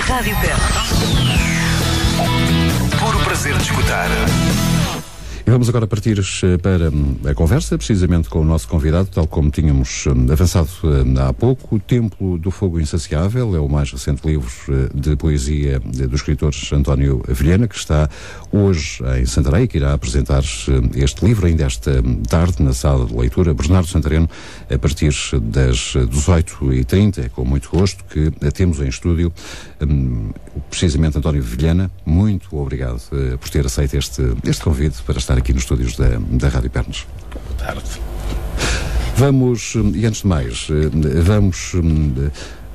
Rádio Pernas. Puro prazer de escutar. E vamos agora partir para a conversa, precisamente com o nosso convidado, tal como tínhamos avançado há pouco. O Templo do Fogo Insaciável é o mais recente livro de poesia do escritor António Vilhena, que está hoje em Santarém, que irá apresentar este livro ainda esta tarde na sala de leitura Bernardo Santareno, a partir das 18h30. É com muito gosto que temos em estúdio precisamente António Vilhena. Muito obrigado por ter aceito este convite para estar aqui nos estúdios da Rádio Pernas. Boa tarde. Vamos, e antes de mais,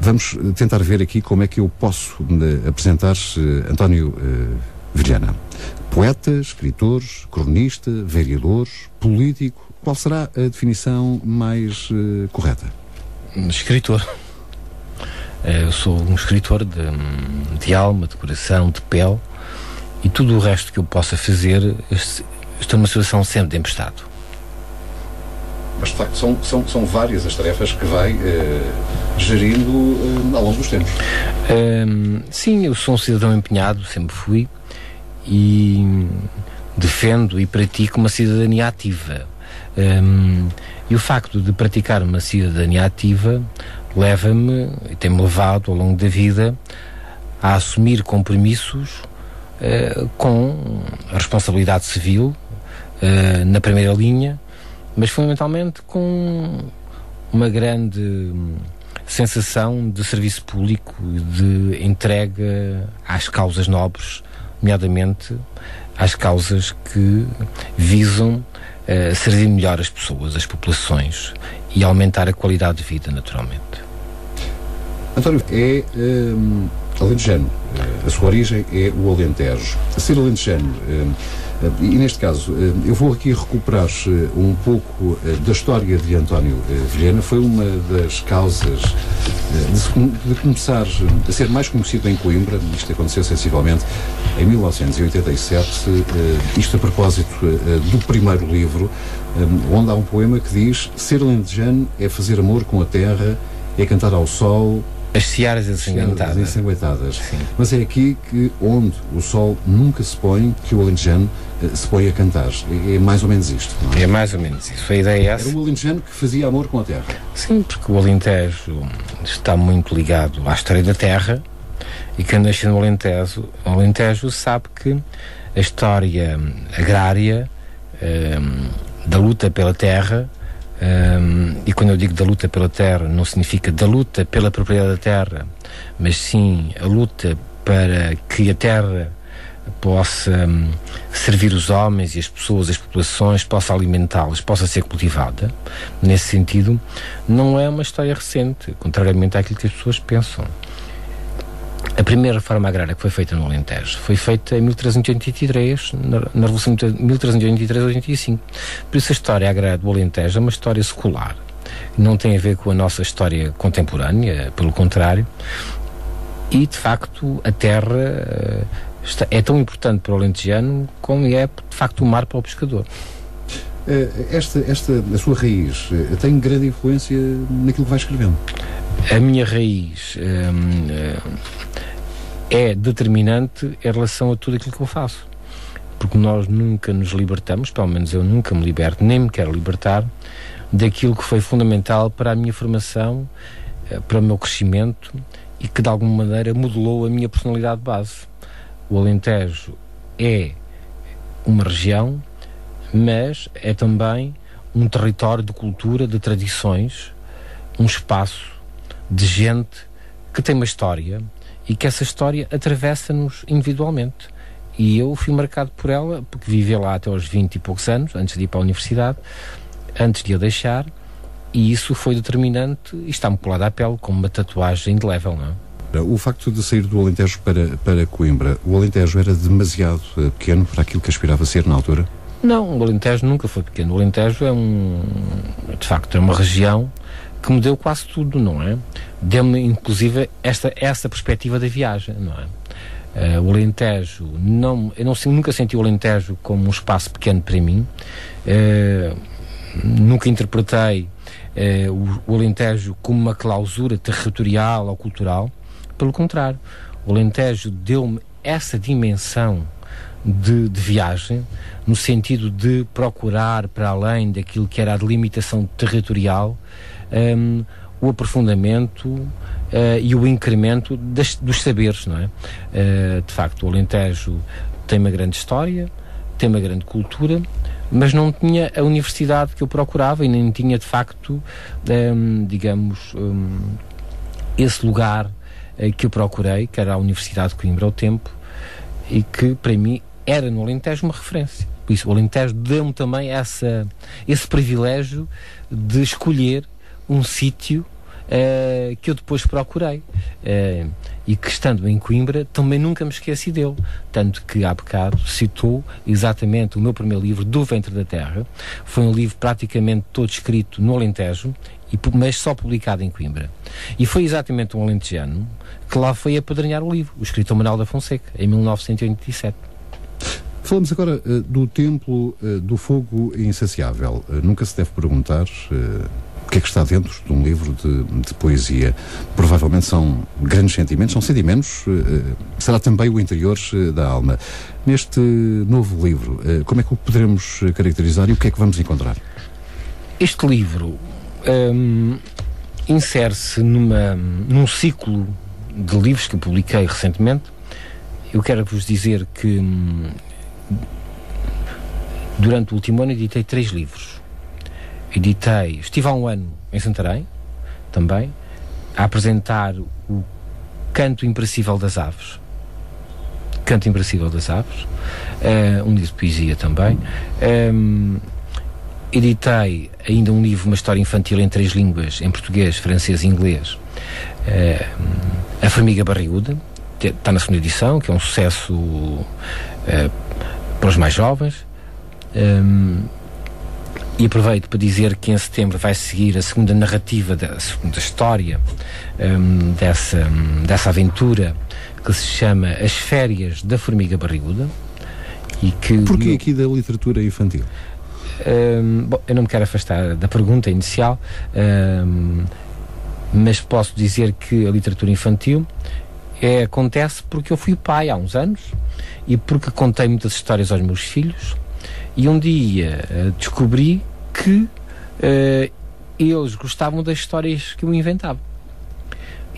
vamos tentar ver aqui como é que eu posso apresentar António Vilhena. Poeta, escritor, cronista, vereador, político. Qual será a definição mais correta? Escritor. Eu sou um escritor de alma, de coração, de pele, e tudo o resto que eu possa fazer, estou numa situação sempre de emprestado. Mas de facto são várias as tarefas que vai gerindo ao longo dos tempos. Sim, eu sou um cidadão empenhado, sempre fui, e defendo e pratico uma cidadania ativa. E o facto de praticar uma cidadania ativa leva-me, e tem-me levado ao longo da vida, a assumir compromissos com a responsabilidade civil na primeira linha, mas fundamentalmente com uma grande sensação de serviço público, de entrega às causas nobres, nomeadamente às causas que visam servir melhor as pessoas, as populações, e aumentar a qualidade de vida, naturalmente. António, é alentejano. A sua origem é o Alentejo. Ser alentejano, e neste caso, eu vou aqui recuperar um pouco da história de António Vilhena. Foi uma das causas de começar a ser mais conhecido em Coimbra. Isto aconteceu sensivelmente em 1987, isto a propósito do primeiro livro, onde há um poema que diz: ser alentejano é fazer amor com a terra, é cantar ao sol, as searas ensanguentadas. Mas é aqui onde o sol nunca se põe, que o alentejano se põe a cantar. É mais ou menos isto, não é? É mais ou menos isso. A ideia é essa. Era o alentejano que fazia amor com a terra. Sim, porque o Alentejo está muito ligado à história da terra, e quem nasce no Alentejo sabe que a história agrária da luta pela terra, e quando eu digo da luta pela terra, não significa da luta pela propriedade da terra, mas sim a luta para que a terra possa servir os homens e as pessoas, as populações, possa alimentá-las, possa ser cultivada. Nesse sentido, não é uma história recente, contrariamente àquilo que as pessoas pensam. A primeira reforma agrária que foi feita no Alentejo foi feita em 1383, na Revolução de 1383-85. Por isso a história agrária do Alentejo é uma história secular. Não tem a ver com a nossa história contemporânea, pelo contrário. E, de facto, a terra é tão importante para o alentejano como é, de facto, o mar para o pescador. A sua raiz tem grande influência naquilo que vai escrevendo? A minha raiz é determinante em relação a tudo aquilo que eu faço, porque nós nunca nos libertamos, pelo menos eu nunca me liberto, nem me quero libertar daquilo que foi fundamental para a minha formação, para o meu crescimento, e que de alguma maneira modelou a minha personalidade de base. O Alentejo é uma região, mas é também um território de cultura, de tradições, um espaço de gente que tem uma história e que essa história atravessa-nos individualmente. E eu fui marcado por ela, porque vivi lá até aos 20 e poucos anos, antes de ir para a universidade, antes de a deixar, e isso foi determinante e está-me colado à pele como uma tatuagem indelével, não é? O facto de sair do Alentejo para Coimbra, o Alentejo era demasiado pequeno para aquilo que aspirava a ser na altura? Não, o Alentejo nunca foi pequeno. O Alentejo de facto, é uma região que me deu quase tudo, não é? Deu-me, inclusive, essa perspectiva da viagem, não é? O Alentejo, eu nunca senti o Alentejo como um espaço pequeno para mim. Nunca interpretei o Alentejo como uma clausura territorial ou cultural. Pelo contrário, o Alentejo deu-me essa dimensão de viagem, no sentido de procurar, para além daquilo que era a delimitação territorial, o aprofundamento e o incremento dos saberes, não é? De facto, o Alentejo tem uma grande história, tem uma grande cultura, mas não tinha a universidade que eu procurava e nem tinha, de facto, esse lugar que eu procurei, que era a Universidade de Coimbra ao tempo, e que, para mim, era no Alentejo uma referência. Por isso, o Alentejo deu-me também esse privilégio de escolher um sítio que eu depois procurei. E que, estando em Coimbra, também nunca me esqueci dele. Tanto que, há bocado, citou exatamente o meu primeiro livro, Do Ventre da Terra. Foi um livro praticamente todo escrito no Alentejo, mas só publicado em Coimbra. E foi exatamente um alentejano que lá foi apadrinhar o livro, o escritor Manuel da Fonseca, em 1987. Falamos agora do Templo do Fogo Insaciável. Nunca se deve perguntar o que é que está dentro de um livro de poesia. Provavelmente são grandes sentimentos, são sentimentos, será também o interior da alma. Neste novo livro, como é que o poderemos caracterizar e o que é que vamos encontrar? Este livro insere-se num ciclo de livros que eu publiquei recentemente. Eu quero vos dizer que durante o último ano editei 3 livros. Estive há um ano em Santarém, também, a apresentar o Canto Imperecível das Aves. Canto Imperecível das Aves, um livro de poesia também. Editei ainda um livro, uma história infantil em 3 línguas, em português, francês e inglês, A Formiga Barriguda, está na 2ª edição, que é um sucesso para os mais jovens. E aproveito para dizer que em setembro vai seguir a segunda narrativa, a segunda história dessa aventura, que se chama As Férias da Formiga Barriguda. E que porquê aqui da literatura infantil? Bom, eu não me quero afastar da pergunta inicial, mas posso dizer que a literatura infantil acontece porque eu fui pai há uns anos e porque contei muitas histórias aos meus filhos, e um dia descobri que eles gostavam das histórias que eu inventava.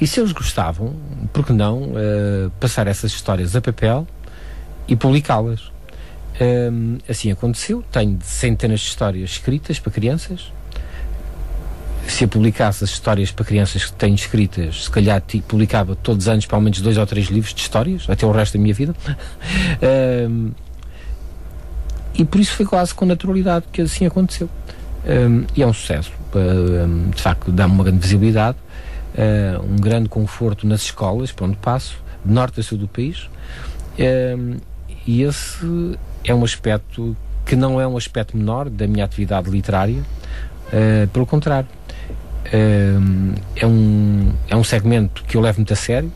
E se eles gostavam, por que não passar essas histórias a papel e publicá-las? Assim aconteceu. Tenho centenas de histórias escritas para crianças. Se eu publicasse as histórias para crianças que tenho escritas, se calhar publicava todos os anos pelo menos 2 ou 3 livros de histórias, até o resto da minha vida. E por isso foi quase com naturalidade que assim aconteceu. E é um sucesso. De facto, dá-me uma grande visibilidade, um grande conforto nas escolas por onde passo, de norte a sul do país. E esse é um aspecto que não é um aspecto menor da minha atividade literária. Pelo contrário, é um segmento que eu levo muito a sério,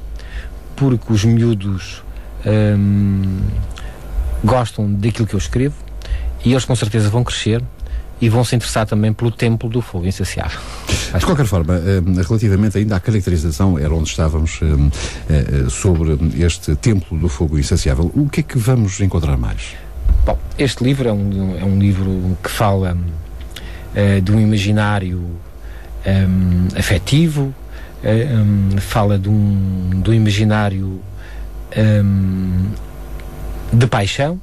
porque os miúdos gostam daquilo que eu escrevo, e eles com certeza vão crescer e vão se interessar também pelo Templo do Fogo Insaciável. De qualquer forma, relativamente ainda à caracterização, era onde estávamos, sobre este Templo do Fogo Insaciável, o que é que vamos encontrar mais? Bom, este livro é um livro que fala de um imaginário afetivo, fala de um imaginário de paixão,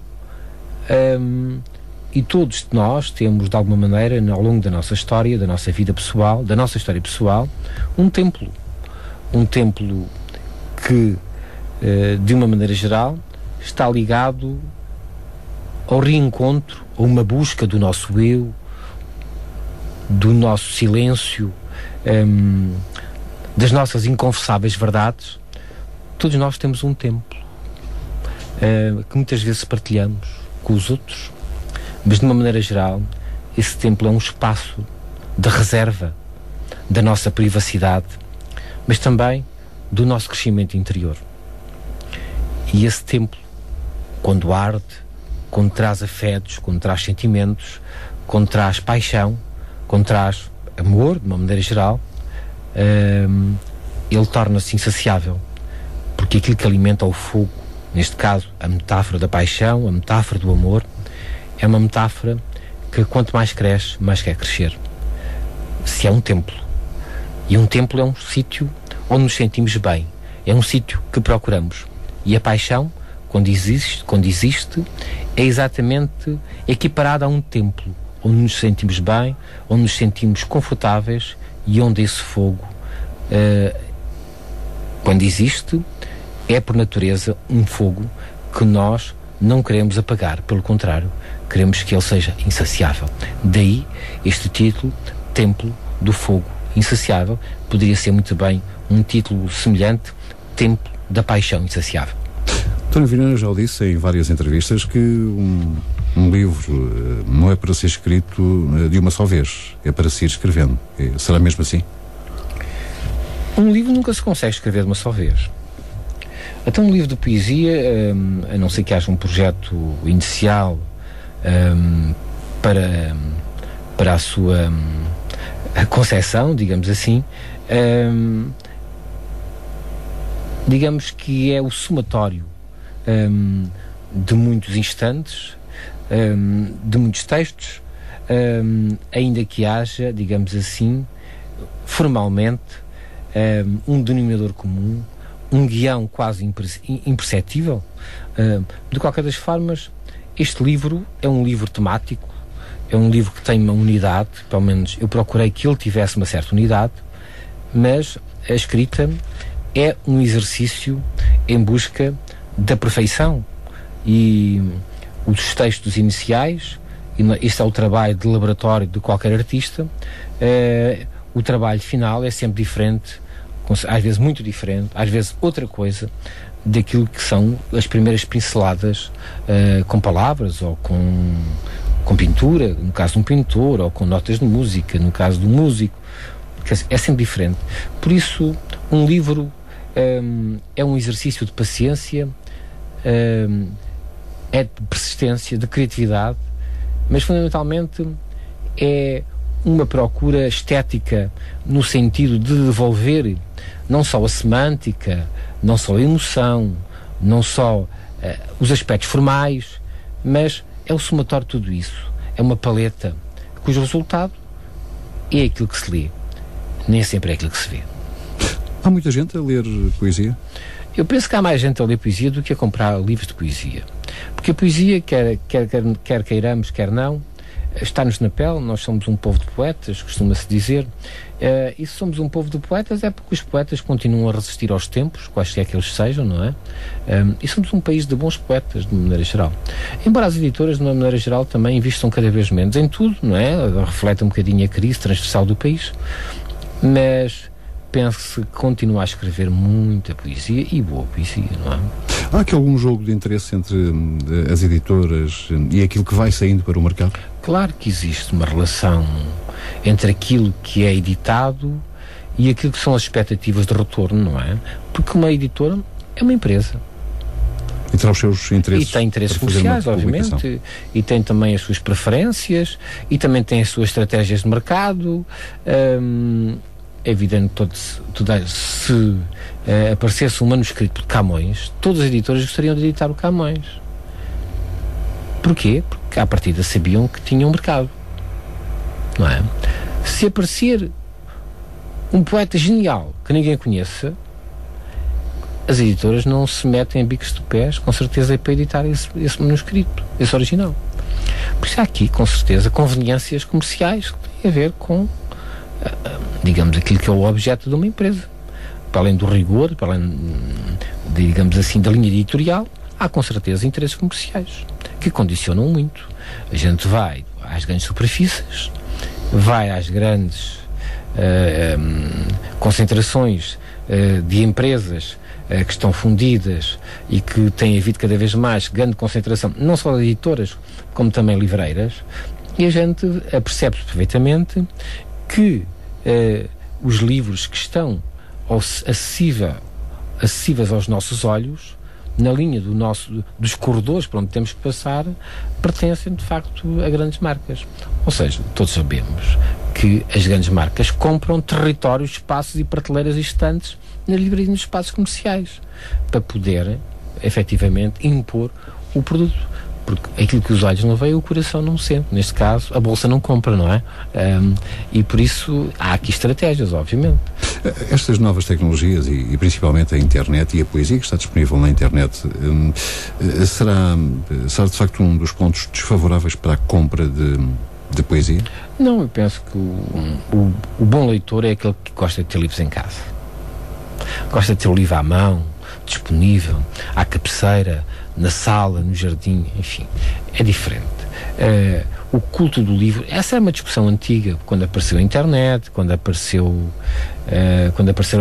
e todos nós temos, de alguma maneira, ao longo da nossa história, da nossa vida pessoal, da nossa história pessoal, um templo que, de uma maneira geral, está ligado ao reencontro, a uma busca do nosso eu, do nosso silêncio, das nossas inconfessáveis verdades. Todos nós temos um templo que muitas vezes partilhamos com os outros, mas de uma maneira geral esse templo é um espaço de reserva da nossa privacidade, mas também do nosso crescimento interior. E esse templo, quando arde, quando traz afetos, quando traz sentimentos, quando traz paixão, quando traz amor, de uma maneira geral, ele torna-se insaciável. porque aquilo que alimenta o fogo, neste caso a metáfora da paixão, a metáfora do amor, é uma metáfora que quanto mais cresce, mais quer crescer. Se é um templo, e um templo é um sítio onde nos sentimos bem, é um sítio que procuramos, e a paixão, quando existe, é exatamente equiparada a um templo, onde nos sentimos bem, onde nos sentimos confortáveis e onde esse fogo, quando existe, é por natureza um fogo que nós não queremos apagar, pelo contrário, queremos que ele seja insaciável. Daí este título, Templo do Fogo Insaciável, poderia ser muito bem um título semelhante, Templo da Paixão Insaciável. António Viana já o disse em várias entrevistas que um livro não é para ser escrito de uma só vez, é para se ir escrevendo. Será mesmo assim? Um livro nunca se consegue escrever de uma só vez. Até um livro de poesia, a não ser que haja um projeto inicial para a sua concepção, digamos assim, digamos que é o somatório de muitos instantes, de muitos textos, ainda que haja, digamos assim, formalmente, um denominador comum, um guião quase imperceptível. De qualquer das formas, este livro é um livro temático, é um livro que tem uma unidade, pelo menos eu procurei que ele tivesse uma certa unidade, mas a escrita é um exercício em busca da perfeição, e os textos iniciais, e este é o trabalho de laboratório de qualquer artista, o trabalho final é sempre diferente, às vezes muito diferente, às vezes outra coisa daquilo que são as primeiras pinceladas com palavras ou com pintura, no caso de um pintor, ou com notas de música, no caso do músico. É sempre diferente. Por isso, um livro é um exercício de paciência, é de persistência, de criatividade, mas fundamentalmente é uma procura estética no sentido de devolver não só a semântica, não só a emoção, não só os aspectos formais, mas é o somatório de tudo isso. É uma paleta cujo resultado é aquilo que se lê, nem sempre é aquilo que se vê. Há muita gente a ler poesia? Eu penso que há mais gente a ler poesia do que a comprar livros de poesia, porque a poesia, quer queiramos, quer não, está-nos na pele. Nós somos um povo de poetas, costuma-se dizer, e se somos um povo de poetas é porque os poetas continuam a resistir aos tempos, quaisquer que eles sejam, não é? E somos um país de bons poetas, de maneira geral. Embora as editoras, de uma maneira geral, também investam cada vez menos em tudo, não é? Reflete um bocadinho a crise transversal do país, mas penso que continua a escrever muita poesia, e boa poesia, não é? Há aqui algum jogo de interesse entre as editoras e aquilo que vai saindo para o mercado? Claro que existe uma relação entre aquilo que é editado e aquilo que são as expectativas de retorno, não é? Porque uma editora é uma empresa. E terá os seus interesses. E tem interesses comerciais, obviamente, e tem também as suas preferências, e também tem as suas estratégias de mercado. É evidente que se aparecesse um manuscrito de Camões, todas as editoras gostariam de editar o Camões. Porquê? Porque à partida sabiam que tinham um mercado, não é? Se aparecer um poeta genial que ninguém conheça, as editoras não se metem em bicos de pés, com certeza, para editar esse manuscrito, esse original. Por isso há aqui, com certeza, conveniências comerciais que têm a ver com, digamos, aquilo que é o objeto de uma empresa. Para além do rigor, para além, digamos assim, da linha editorial, há com certeza interesses comerciais que condicionam muito. A gente vai às grandes superfícies, vai às grandes concentrações de empresas que estão fundidas e que tem havido cada vez mais grande concentração, não só de editoras, como também livreiras, e a gente percebe perfeitamente que os livros que estão acessíveis aos nossos olhos, na linha dos corredores por onde temos que passar, pertencem de facto a grandes marcas. Ou seja, todos sabemos que as grandes marcas compram territórios, espaços e prateleiras existentes nas livrarias e nos espaços comerciais para poder, efetivamente, impor o produto. Porque aquilo que os olhos não veem, o coração não sente. Neste caso, a bolsa não compra, não é? E por isso há aqui estratégias, obviamente. Estas novas tecnologias e principalmente a internet e a poesia que está disponível na internet será de facto um dos pontos desfavoráveis para a compra de poesia? Não, eu penso que o bom leitor é aquele que gosta de ter livros em casa. Gosta de ter o livro à mão, disponível, à cabeceira, na sala, no jardim, enfim, é diferente. O culto do livro, essa é uma discussão antiga, quando apareceu a internet, quando apareceram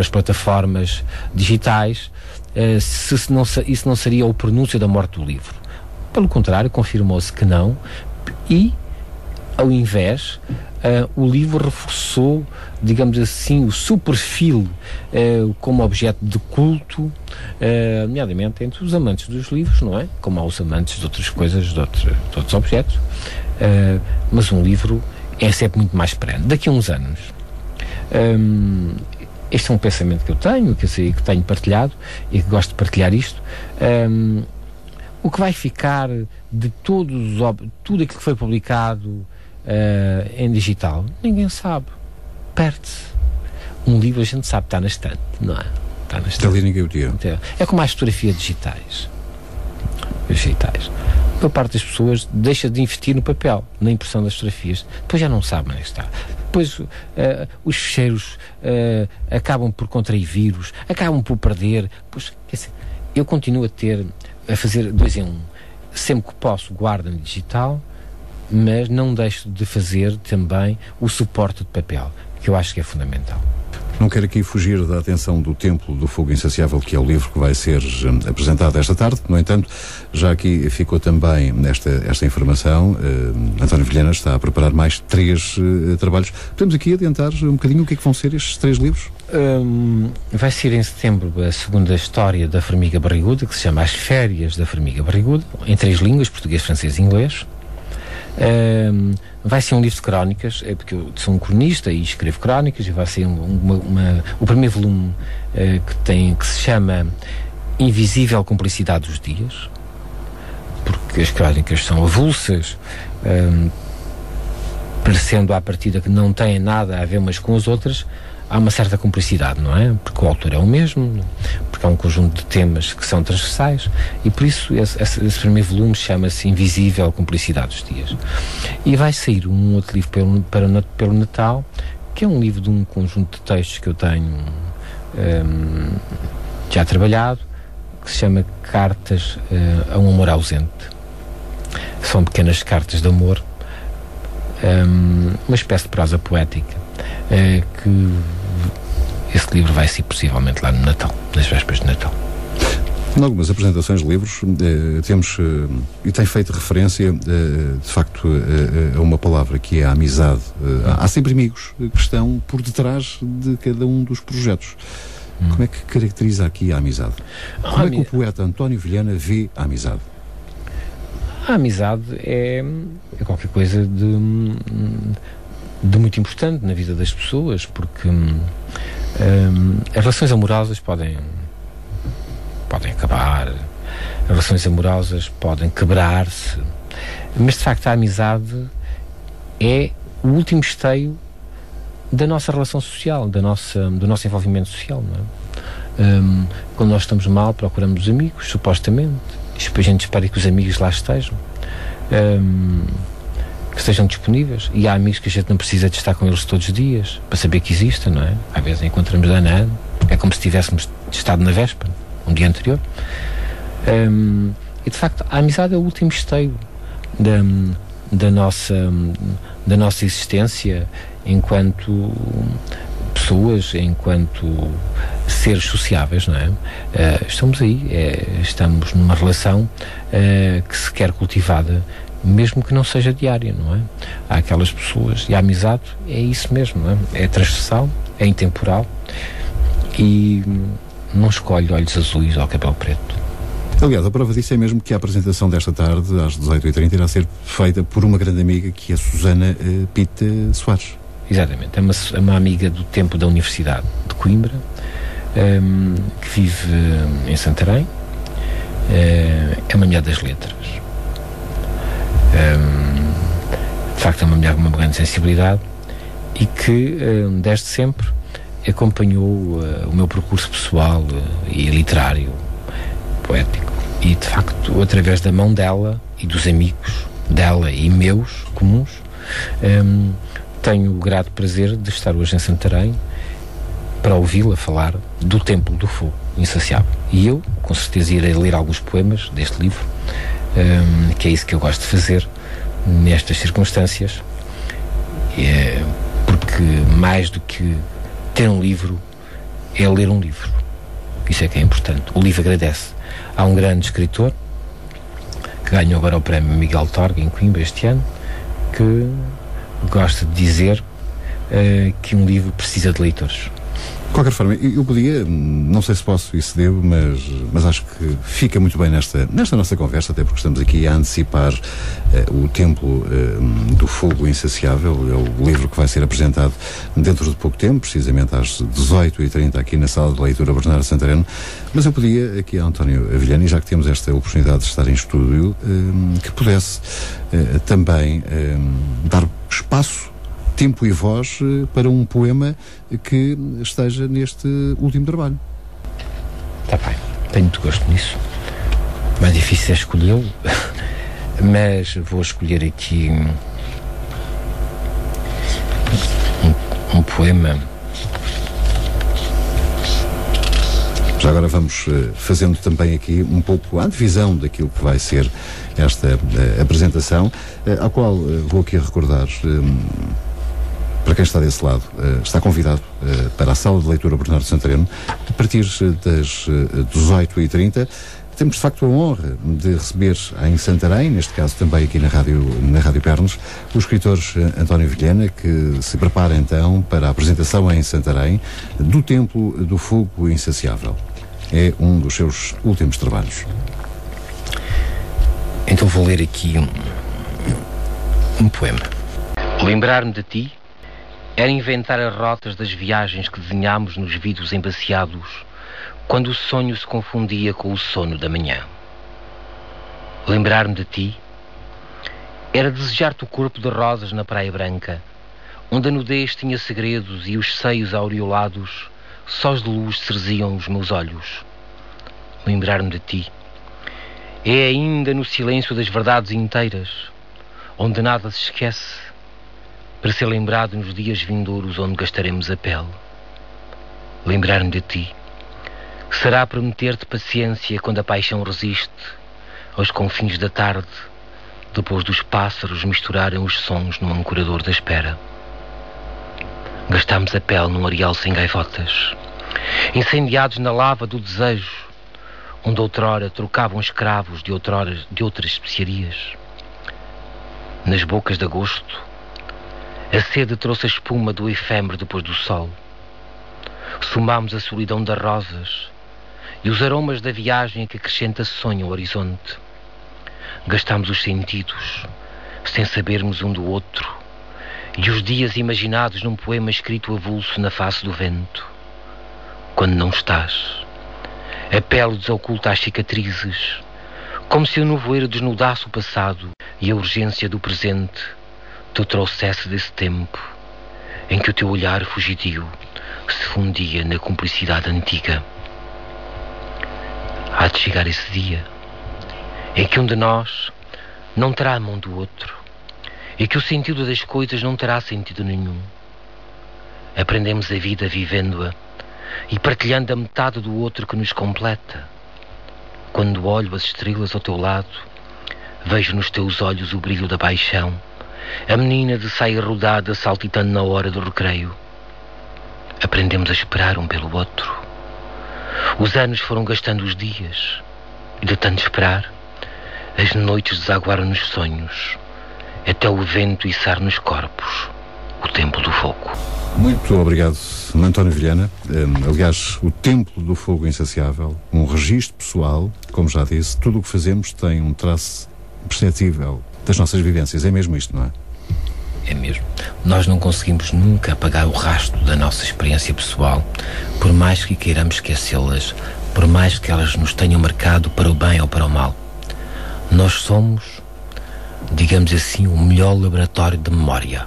as plataformas digitais, isso não seria o prenúncio da morte do livro. Pelo contrário, confirmou-se que não, e, ao invés, o livro reforçou, digamos assim, o seu perfil como objeto de culto, nomeadamente entre os amantes dos livros, não é? Como há os amantes de outras coisas, de outros objetos, mas um livro é sempre muito mais perene. Daqui a uns anos, este é um pensamento que eu tenho, que tenho partilhado e que gosto de partilhar isto, o que vai ficar de tudo aquilo que foi publicado em digital, ninguém sabe. Perde-se. Um livro a gente sabe, está na estante, não é? Está na estante. Ali ninguém o tira. É como as fotografias digitais. A maior parte das pessoas deixa de investir no papel, na impressão das fotografias. Depois já não sabe onde está. Depois os ficheiros acabam por contrair vírus, acabam por perder. Pois, quer dizer, eu continuo a fazer 2 em 1. Sempre que posso, guardo no digital, mas não deixo de fazer também o suporte de papel, que eu acho que é fundamental. Não quero aqui fugir da atenção do Templo do Fogo Insaciável, que é o livro que vai ser apresentado esta tarde. No entanto, já aqui ficou também esta informação. António Vilhena está a preparar mais 3 trabalhos. Podemos aqui adiantar um bocadinho o que é que vão ser estes 3 livros? Vai ser em setembro a segunda história da Formiga Barriguda, que se chama As Férias da Formiga Barriguda, em 3 línguas, português, francês e inglês. Vai ser um livro de crónicas, porque eu sou um cronista e escrevo crónicas, e vai ser o primeiro volume que se chama Invisível Cumplicidade dos Dias, porque as crónicas são avulsas, parecendo à partida que não têm nada a ver umas com as outras. Há uma certa cumplicidade, não é? Porque o autor é o mesmo, porque há um conjunto de temas que são transversais, e por isso esse primeiro volume chama-se Invisível Cumplicidade dos Dias. E vai sair um outro livro pelo Natal, que é um livro de um conjunto de textos que eu tenho já trabalhado, que se chama Cartas a um Amor Ausente. São pequenas cartas de amor, uma espécie de prosa poética, que esse livro vai ser possivelmente lá no Natal, nas vésperas de Natal. Em algumas apresentações de livros temos, e tem feito referência de facto a uma palavra que é a amizade. Há sempre amigos que estão por detrás de cada um dos projetos. Como é que caracteriza aqui a amizade? Como é que o poeta António Vilhena vê a amizade? A amizade é qualquer coisa de muito importante na vida das pessoas, porque as relações amorosas podem acabar, as relações amorosas podem quebrar-se, mas de facto a amizade é o último esteio da nossa relação social, do nosso envolvimento social, não é? Quando nós estamos mal, procuramos os amigos, supostamente, e depois a gente espera que os amigos lá estejam, que estejam disponíveis, e há amigos que a gente não precisa de estar com eles todos os dias para saber que existem, não é? Às vezes encontramos de ano a ano, é como se tivéssemos estado na véspera, um dia anterior, e de facto a amizade é o último esteio da nossa existência enquanto pessoas, enquanto seres sociáveis, não é? Estamos aí, estamos numa relação que se quer cultivada, mesmo que não seja diária, não é? Há aquelas pessoas, e a amizade é isso mesmo, não é? É transversal, é intemporal e não escolhe olhos azuis ou cabelo preto. Aliás, a prova disso é mesmo que a apresentação desta tarde, às 18h30, irá ser feita por uma grande amiga, que é a Susana Pita Soares. Exatamente. É uma amiga do tempo da Universidade de Coimbra, que vive em Santarém. É uma mulher das letras. De facto, é uma mulher com uma grande sensibilidade e que, desde sempre, acompanhou o meu percurso pessoal e literário, poético. E, de facto, através da mão dela e dos amigos dela e meus, comuns, tenho o grato prazer de estar hoje em Santarém para ouvi-la falar do Templo do Fogo Insaciável. E eu, com certeza, irei ler alguns poemas deste livro, que é isso que eu gosto de fazer nestas circunstâncias, porque mais do que ter um livro é ler um livro. Isso é que é importante. O livro agradece. Há um grande escritor que ganhou agora o prémio Miguel Torga em Coimbra este ano, que gosta de dizer que um livro precisa de leitores. De qualquer forma, eu podia, não sei se posso e se devo, mas acho que fica muito bem nesta nossa conversa, até porque estamos aqui a antecipar o Templo do Fogo Insaciável. É o livro que vai ser apresentado dentro de pouco tempo, precisamente às 18h30 aqui na Sala de Leitura Bernardo Santareno. Mas eu podia aqui a António Vilhena, e já que temos esta oportunidade de estar em estúdio, que pudesse também dar espaço, tempo e voz para um poema que esteja neste último trabalho. Está bem, tenho muito gosto nisso. O mais difícil é escolhê-lo, mas vou escolher aqui um poema. Já agora vamos fazendo também aqui um pouco a antevisão daquilo que vai ser esta apresentação, ao qual vou aqui recordar. Para quem está desse lado, está convidado para a Sala de Leitura Bernardo Santareno a partir das 18h30. Temos de facto a honra de receber em Santarém, neste caso também aqui na Rádio Pernos, o escritor António Vilhena, que se prepara então para a apresentação em Santarém do Templo do Fogo Insaciável. É um dos seus últimos trabalhos. Então vou ler aqui um poema. Lembrar-me de ti era inventar as rotas das viagens que desenhámos nos vidros embaciados, quando o sonho se confundia com o sono da manhã. Lembrar-me de ti era desejar-te o corpo de rosas na Praia Branca, onde a nudez tinha segredos e os seios aureolados, sós de luz cerziam os meus olhos. Lembrar-me de ti é ainda no silêncio das verdades inteiras, onde nada se esquece, para ser lembrado nos dias vindouros onde gastaremos a pele. Lembrar-me de ti será prometer-te paciência quando a paixão resiste aos confins da tarde, depois dos pássaros misturarem os sons no ancorador da espera. Gastamos a pele num areal sem gaivotas, incendiados na lava do desejo, onde outrora trocavam escravos de outras especiarias. Nas bocas de agosto, a sede trouxe a espuma do efêmero depois do sol. Somámos a solidão das rosas e os aromas da viagem que acrescenta sonho ao horizonte. Gastámos os sentidos, sem sabermos um do outro, e os dias imaginados num poema escrito avulso na face do vento. Quando não estás, a pele desoculta as cicatrizes, como se o nevoeiro desnudasse o passado e a urgência do presente te trouxesse desse tempo em que o teu olhar fugitivo se fundia na cumplicidade antiga. Há de chegar esse dia em que um de nós não terá a mão do outro e que o sentido das coisas não terá sentido nenhum. Aprendemos a vida vivendo-a e partilhando a metade do outro que nos completa. Quando olho as estrelas ao teu lado, vejo nos teus olhos o brilho da paixão, a menina de saia rodada saltitando na hora do recreio. Aprendemos a esperar um pelo outro. Os anos foram gastando os dias, e de tanto esperar, as noites desaguaram nos sonhos, até o vento içar nos corpos o Templo do Fogo. Muito obrigado, António Vilhena. Aliás, o Templo do Fogo Insaciável, um registro pessoal, como já disse, tudo o que fazemos tem um traço perceptível das nossas vivências. É mesmo isto, não é? É mesmo. Nós não conseguimos nunca apagar o rastro da nossa experiência pessoal, por mais que queiramos esquecê-las, por mais que elas nos tenham marcado para o bem ou para o mal. Nós somos, digamos assim, o melhor laboratório de memória.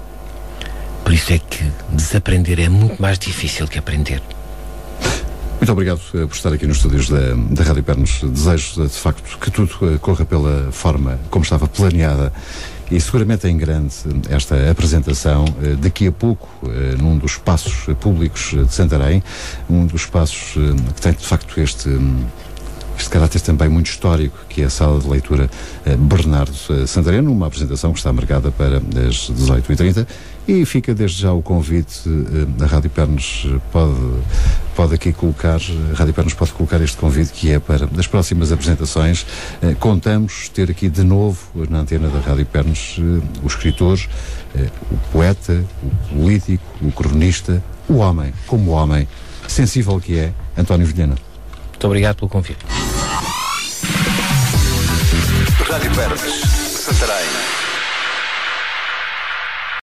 Por isso é que desaprender é muito mais difícil que aprender. Muito obrigado por estar aqui nos estúdios da Rádio Pernos. Desejo, de facto, que tudo corra pela forma como estava planeada. E seguramente em grande esta apresentação, daqui a pouco, num dos espaços públicos de Santarém, um dos espaços que tem de facto este caráter também muito histórico, que é a Sala de Leitura Bernardo Santareno, uma apresentação que está marcada para as 18h30, e fica desde já o convite. A Rádio Pernos pode aqui colocar, a Rádio Pernos pode colocar este convite, que é para as próximas apresentações. Contamos ter aqui de novo na antena da Rádio Pernos o escritor, o poeta, o político, o cronista, o homem, como homem, sensível que é, António Vilhena. Muito obrigado pelo convite. Rádio Pernos, Santarém.